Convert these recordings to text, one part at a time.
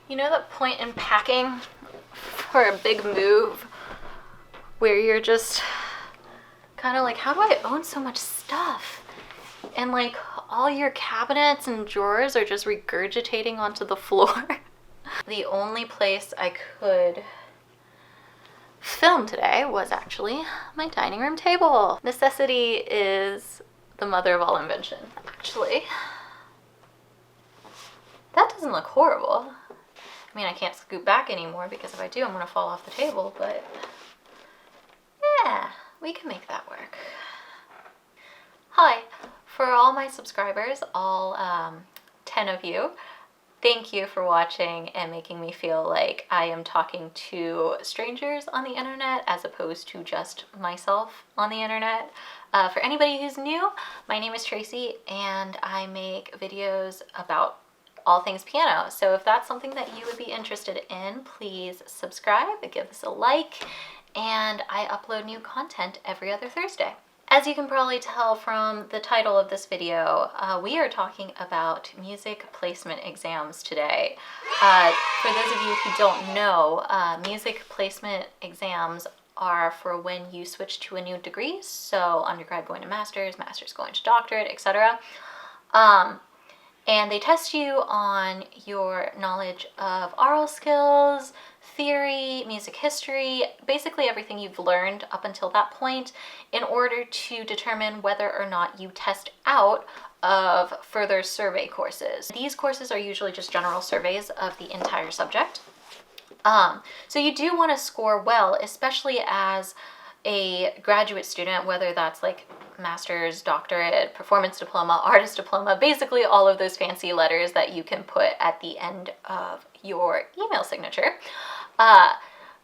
You know that point in packing for a big move where you're just kind of like, how do I own so much stuff? And like all your cabinets and drawers are just regurgitating onto the floor. The only place I could film today was actually my dining room table. Necessity is the mother of all invention. Actually, that doesn't look horrible. I mean, I can't scoot back anymore because if I do, I'm gonna fall off the table, but yeah, we can make that work. Hi, for all my subscribers, all 10 of you, thank you for watching and making me feel like I am talking to strangers on the internet as opposed to just myself on the internet. For anybody who's new, my name is Tracy and I make videos about all things piano. So if that's something that you would be interested in, please subscribe, give us a like, and I upload new content every other Thursday. As you can probably tell from the title of this video, we are talking about music placement exams today. For those of you who don't know, music placement exams are for when you switch to a new degree, so undergrad going to master's, master's going to doctorate, etc. And they test you on your knowledge of aural skills, theory, music history, basically everything you've learned up until that point in order to determine whether or not you test out of further survey courses. These courses are usually just general surveys of the entire subject. So you do want to score well, especially as a graduate student, whether that's like master's, doctorate, performance diploma, artist diploma, basically all of those fancy letters that you can put at the end of your email signature.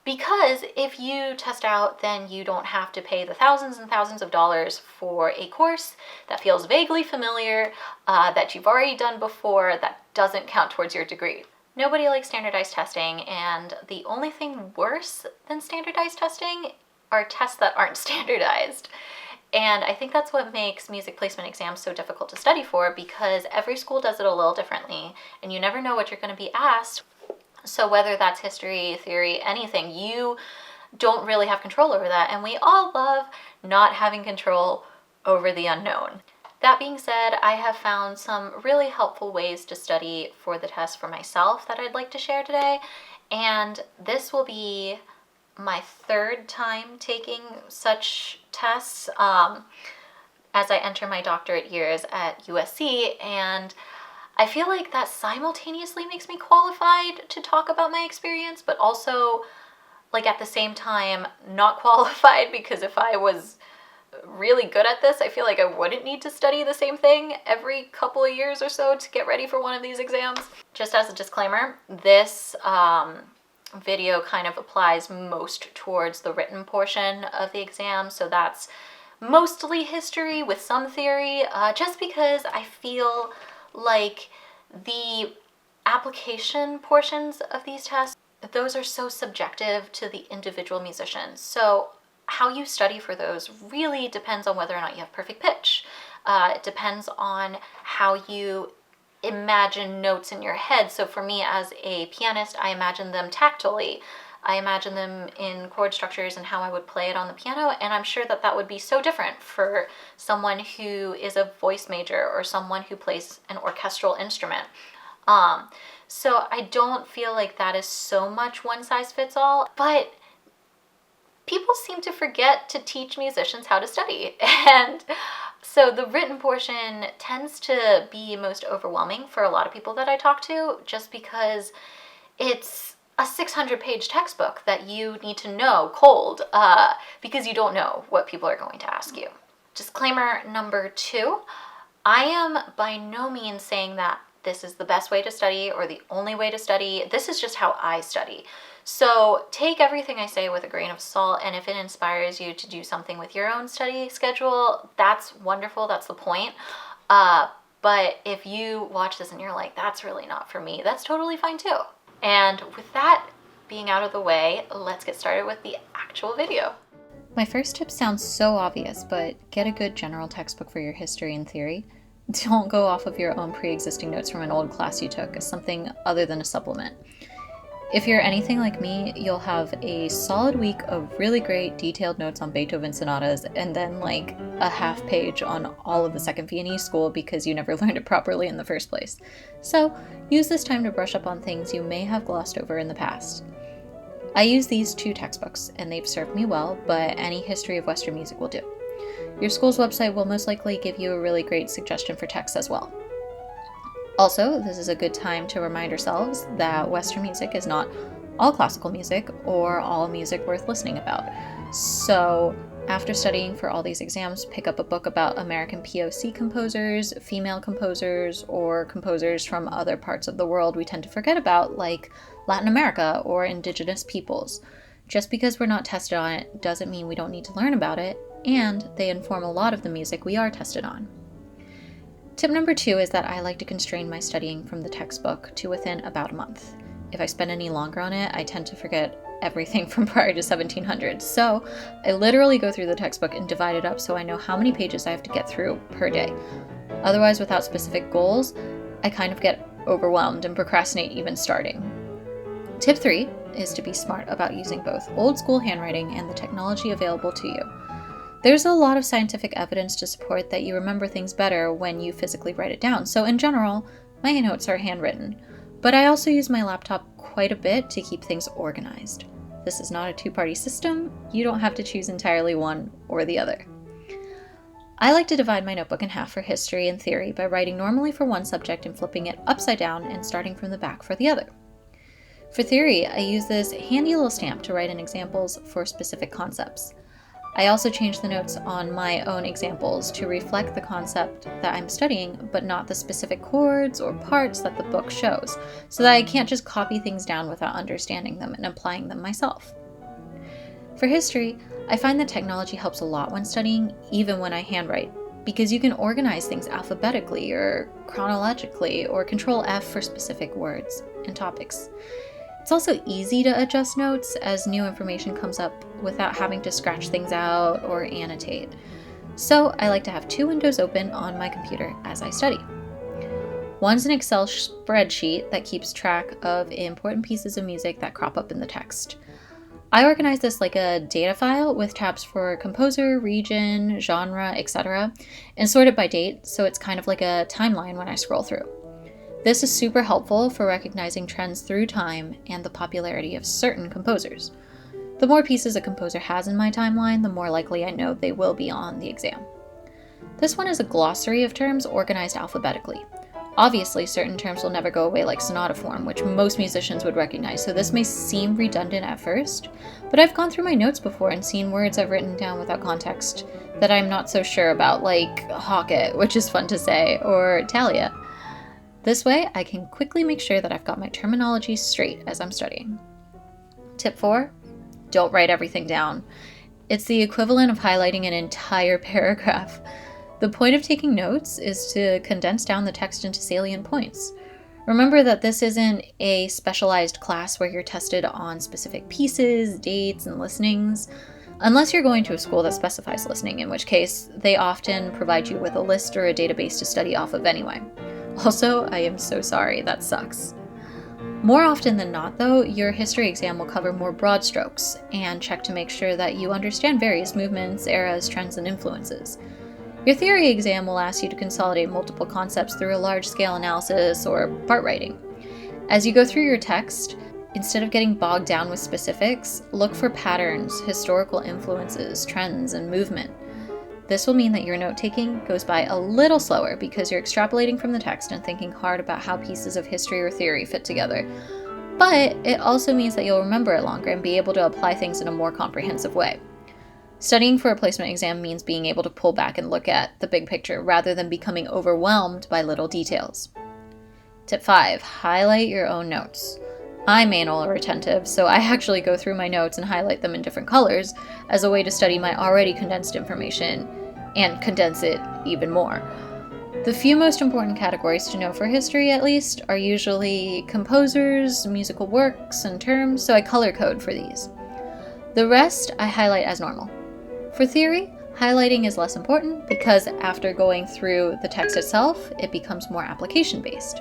Because if you test out, then you don't have to pay the thousands and thousands of dollars for a course that feels vaguely familiar, that you've already done before, that doesn't count towards your degree. Nobody likes standardized testing, and the only thing worse than standardized testing are tests that aren't standardized. And I think that's what makes music placement exams so difficult to study for, because every school does it a little differently, and you never know what you're going to be asked. So whether that's history, theory, anything, you don't really have control over that. And we all love not having control over the unknown. That being said, I have found some really helpful ways to study for the test for myself that I'd like to share today. And this will be my third time taking such tests as I enter my doctorate years at USC, and I feel like that simultaneously makes me qualified to talk about my experience, but also like at the same time not qualified, because if I was really good at this, I feel like I wouldn't need to study the same thing every couple of years or so to get ready for one of these exams. Just as a disclaimer, this video kind of applies most towards the written portion of the exam, so that's mostly history with some theory, just because I feel like the application portions of these tests, those are so subjective to the individual musician. So how you study for those really depends on whether or not you have perfect pitch. It depends on how you imagine notes in your head. So for me as a pianist, I imagine them tactily. I imagine them in chord structures and how I would play it on the piano, and I'm sure that that would be so different for someone who is a voice major or someone who plays an orchestral instrument. So I don't feel like that is so much one size fits all, but people seem to forget to teach musicians how to study. And so the written portion tends to be most overwhelming for a lot of people that I talk to, just because it's a 600-page textbook that you need to know cold, because you don't know what people are going to ask you. Disclaimer number 2, I am by no means saying that this is the best way to study or the only way to study. This is just how I study. So take everything I say with a grain of salt, and if it inspires you to do something with your own study schedule, that's wonderful, that's the point. But if you watch this and you're like, that's really not for me, that's totally fine too. And with that being out of the way, let's get started with the actual video. My first tip sounds so obvious, but get a good general textbook for your history and theory. Don't go off of your own pre-existing notes from an old class you took as something other than a supplement. If you're anything like me, you'll have a solid week of really great detailed notes on Beethoven sonatas and then like a half page on all of the Second Viennese School because you never learned it properly in the first place. So use this time to brush up on things you may have glossed over in the past. I use these 2 textbooks and they've served me well, but any history of Western music will do. Your school's website will most likely give you a really great suggestion for texts as well. Also, this is a good time to remind ourselves that Western music is not all classical music or all music worth listening about. So, after studying for all these exams, pick up a book about American POC composers, female composers, or composers from other parts of the world we tend to forget about, like Latin America or indigenous peoples. Just because we're not tested on it doesn't mean we don't need to learn about it, and they inform a lot of the music we are tested on. Tip number 2 is that I like to constrain my studying from the textbook to within about a month. If I spend any longer on it, I tend to forget everything from prior to 1700. So I literally go through the textbook and divide it up so I know how many pages I have to get through per day. Otherwise, without specific goals, I kind of get overwhelmed and procrastinate even starting. Tip 3 is to be smart about using both old school handwriting and the technology available to you. There's a lot of scientific evidence to support that you remember things better when you physically write it down. So in general, my notes are handwritten, but I also use my laptop quite a bit to keep things organized. This is not a 2-party system. You don't have to choose entirely one or the other. I like to divide my notebook in half for history and theory by writing normally for one subject and flipping it upside down and starting from the back for the other. For theory, I use this handy little stamp to write in examples for specific concepts. I also change the notes on my own examples to reflect the concept that I'm studying, but not the specific chords or parts that the book shows, so that I can't just copy things down without understanding them and applying them myself. For history, I find that technology helps a lot when studying, even when I handwrite, because you can organize things alphabetically or chronologically, or Control F for specific words and topics. It's also easy to adjust notes as new information comes up without having to scratch things out or annotate. So I like to have 2 windows open on my computer as I study. One's an Excel spreadsheet that keeps track of important pieces of music that crop up in the text. I organize this like a data file with tabs for composer, region, genre, etc., and sort it by date so it's kind of like a timeline when I scroll through. This is super helpful for recognizing trends through time and the popularity of certain composers. The more pieces a composer has in my timeline, the more likely I know they will be on the exam. This one is a glossary of terms organized alphabetically. Obviously, certain terms will never go away like sonata form, which most musicians would recognize, so this may seem redundant at first, but I've gone through my notes before and seen words I've written down without context that I'm not so sure about, like hocket, which is fun to say, or talia. This way, I can quickly make sure that I've got my terminology straight as I'm studying. Tip 4, don't write everything down. It's the equivalent of highlighting an entire paragraph. The point of taking notes is to condense down the text into salient points. Remember that this isn't a specialized class where you're tested on specific pieces, dates, and listenings, unless you're going to a school that specifies listening, in which case they often provide you with a list or a database to study off of anyway. Also, I am so sorry, that sucks. More often than not, though, your history exam will cover more broad strokes and check to make sure that you understand various movements, eras, trends, and influences. Your theory exam will ask you to consolidate multiple concepts through a large-scale analysis or part writing. As you go through your text, instead of getting bogged down with specifics, look for patterns, historical influences, trends, and movement. This will mean that your note-taking goes by a little slower because you're extrapolating from the text and thinking hard about how pieces of history or theory fit together. But it also means that you'll remember it longer and be able to apply things in a more comprehensive way. Studying for a placement exam means being able to pull back and look at the big picture rather than becoming overwhelmed by little details. Tip 5, highlight your own notes. I'm anal or retentive, so I actually go through my notes and highlight them in different colors as a way to study my already condensed information and condense it even more. The few most important categories to know for history, at least, are usually composers, musical works, and terms, so I color code for these. The rest I highlight as normal. For theory, highlighting is less important because after going through the text itself, it becomes more application-based.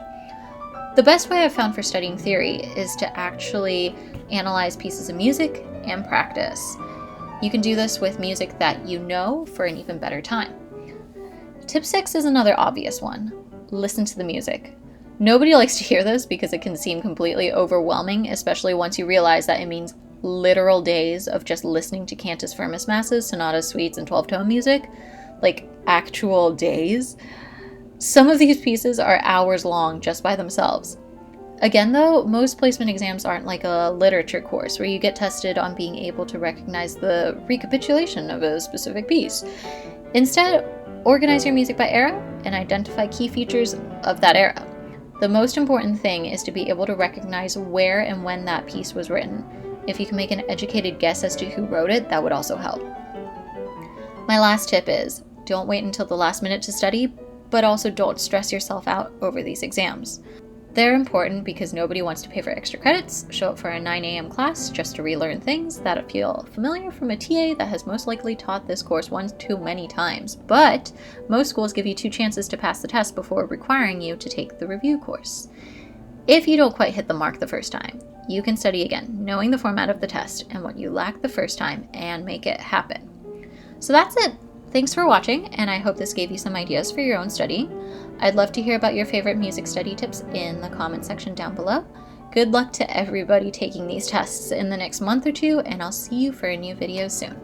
The best way I've found for studying theory is to actually analyze pieces of music and practice. You can do this with music that you know for an even better time. Tip 6 is another obvious one. Listen to the music. Nobody likes to hear this because it can seem completely overwhelming, especially once you realize that it means literal days of just listening to cantus firmus masses, sonatas, suites, and 12-tone music. Like actual days. Some of these pieces are hours long just by themselves. Again though, most placement exams aren't like a literature course where you get tested on being able to recognize the recapitulation of a specific piece. Instead, organize your music by era and identify key features of that era. The most important thing is to be able to recognize where and when that piece was written. If you can make an educated guess as to who wrote it, that would also help. My last tip is, don't wait until the last minute to study, but also don't stress yourself out over these exams. They're important because nobody wants to pay for extra credits, show up for a 9 a.m. class just to relearn things that feel familiar from a TA that has most likely taught this course one too many times. But most schools give you 2 chances to pass the test before requiring you to take the review course. If you don't quite hit the mark the first time, you can study again, knowing the format of the test and what you lacked the first time, and make it happen. So that's it. Thanks for watching, and I hope this gave you some ideas for your own study. I'd love to hear about your favorite music study tips in the comment section down below. Good luck to everybody taking these tests in the next month or two, and I'll see you for a new video soon.